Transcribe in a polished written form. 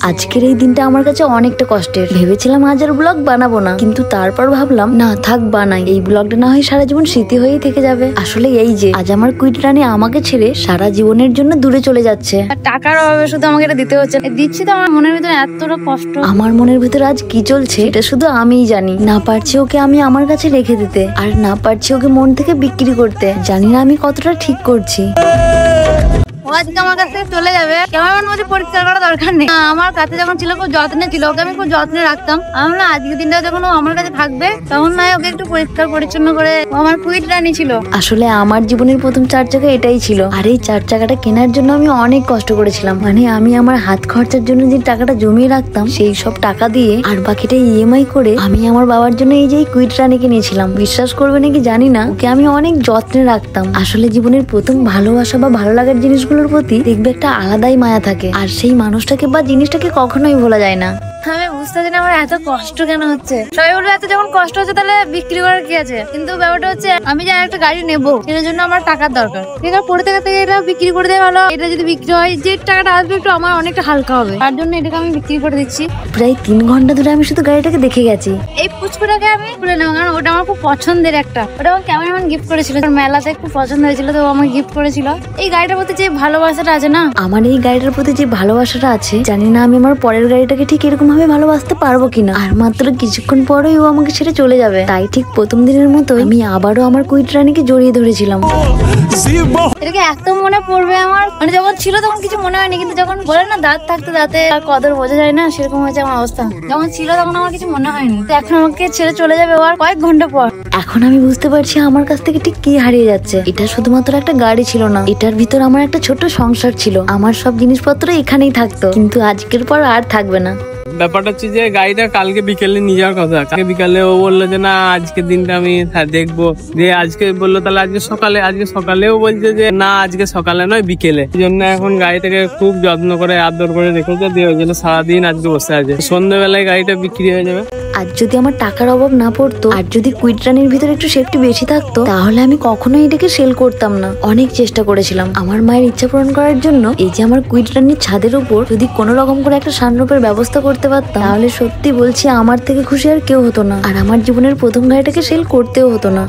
আজকের এই দিনটা আমার কাছে অনেকটা কষ্টের। ভেবেছিলাম আজ আর ব্লগ বানাবো না, কিন্তু তারপর ভাবলাম না থাক বানাই, এই ব্লগটা না হয় সারা জীবন স্মৃতি হয়েই থেকে যাবে। আসলে এই যে আজ আমার কুইট রানী আমাকে ছেড়ে সারা জীবনের জন্য দূরে চলে যাচ্ছে। টাকার অভাবে শুধু আমাকে এটা দিতে হচ্ছে, দিচ্ছি তো আমার মনের ভিতরে এতটা কষ্ট। আমার মনের ভিতরে আজ কি চলছে এটা শুধু আমিই জানি। না পারছি ওকে আমি আমার কাছে রেখে দিতে, আর না পারছি ওকে মন থেকে বিক্রি করতে। জানি না আমি কতটা ঠিক করছি। আজকে আমার কাছে চলে যাবে, কেমন মধ্যে পরিষ্কার করা দরকার নেই। আমার কাছে যখন ছিল খুব যত্নে ছিল, ওকে আমি খুব যত্নে রাখতাম। আমি না আজকের দিনটা যখন ও আমার কাছে থাকবে তখন না ওকে একটু পরিষ্কার পরিচ্ছন্ন করে, আমার কুইট রানী ছিল। আসলে আমার জীবনের প্রথম 4 চাকা এটাই ছিল, আর এই 4 চাকাটা কেনার জন্য আমি অনেক কষ্ট করেছিলাম। মানে আমি আমার হাত খরচার জন্য যে টাকাটা জমিয়ে রাখতাম সেই সব টাকা দিয়ে আর বাকিটা ইএমআই করে আমি আমার বাবার জন্য এই যে কুইট রানীকে নিয়েছিলাম। বিশ্বাস করবে নাকি জানি না, ওকে আমি অনেক যত্নে রাখতাম। আসলে জীবনের প্রথম ভালোবাসা বা ভালো লাগার জিনিসগুলোর প্রতি দেখবে একটা আলাদাই মায়া থাকে, আর সেই মানুষটাকে বা জিনিসটাকে কখনোই ভোলা যায় না। আমি বুঝতে পারছি না আমার এত কষ্ট কেন হচ্ছে। সবাই বলবে এত যখন কষ্ট হচ্ছে তাহলে বিক্রি করার কি আছে, কিন্তু ব্যাপারটা হচ্ছে আমি যে একটা গাড়ি নেবো সেটার জন্য আমার টাকার দরকার। ঠিক আছে, পড়ে থেকে এটা বিক্রি করে দেওয়া ভালো। এটা যদি বিক্রি হয় যে টাকাটা আসবে একটু আমার অনেকটা হালকা হবে, তার জন্য এটাকে আমি বিক্রি করে দিচ্ছি। প্রায় 3 ঘন্টা ধরে আমি শুধু গাড়িটাকে দেখে গেছি। এই পুচকুটাকে আমি তুলে নেবো, কারণ ওটা আমার খুব পছন্দের একটা। ওটা আমার ক্যামেরাম্যান গিফট করেছিল, মেলাতে খুব পছন্দ হয়েছিল তো আমার গিফট করেছিল। এই গাড়িটার প্রতি যে ভালোবাসাটা আছে না, আমার এই গাড়িটার প্রতি যে ভালোবাসাটা আছে, জানি না আমি আমার পরের গাড়িটাকে ঠিক এরকম ভাবে ভালোবাসতে পারবো কিনা। আর মাত্র কিছুক্ষণ পরেই ও আমাকে ছেড়ে চলে যাবে। তাই ঠিক প্রথম দিনের মতো আমি আবারও আমার কুইট রানীকে জড়িয়ে ধরেছিলাম। এটাকে এত মনে পড়বে আমার, মানে যখন ছিল তখন কিছু মনে হয়নি, কিন্তু যখন বলে না দাঁত থাকতে দাঁতে কদর বোঝা যায় না, সেরকম হয়েছে আমার অবস্থা। যখন ছিল তখন আমার কিছু মনে হয়নি, তো এখন আমাকে ছেড়ে চলে যাবে আর কয়েক ঘন্টা পর। এখন আমি বুঝতে পারছি আমার কাছ থেকে ঠিক কি হারিয়ে যাচ্ছে। এটা শুধুমাত্র একটা গাড়ি ছিল না, এটার ভিতর আমার একটা ছোট্ট সংসার ছিল। আমার সব জিনিসপত্র এখানেই থাকতো, কিন্তু আজকের পর আর থাকবে না। ব্যাপারটা হচ্ছে যে গাড়িটা কালকে বিকেলে নিয়ে যাওয়ার কথা। কালকে বিকালে ও বললো যে না আজকের দিনটা আমি দেখবো, যে আজকে বললো তাহলে আজকে সকালেও বলছে যে না আজকে সকালে নয় বিকেলে। এই জন্য এখন গাড়িটাকে খুব যত্ন করে আদর করে রেখেছে, দিয়ে ওই জন্য সারাদিন আজকে বসে আছে। সন্ধ্যাবেলায় গাড়িটা বিক্রি হয়ে যাবে। আজ যদি আমার টাকার অভাব না পড়তো, আর যদি কুইট রানীর ভিতরে একটু সেফটি বেশি থাকতো, তাহলে আমি কখনোই এটাকে সেল করতাম না। অনেক চেষ্টা করেছিলাম আমার মায়ের ইচ্ছা পূরণ করার জন্য। এই যে আমার কুইট রানীর ছাদের উপর যদি কোনো রকম করে একটা সানরূপের ব্যবস্থা করতে পারতাম, তাহলে সত্যি বলছি আমার থেকে খুশি আর কেউ হতো না, আর আমার জীবনের প্রথম গাড়িটাকে সেল করতেও হতো না।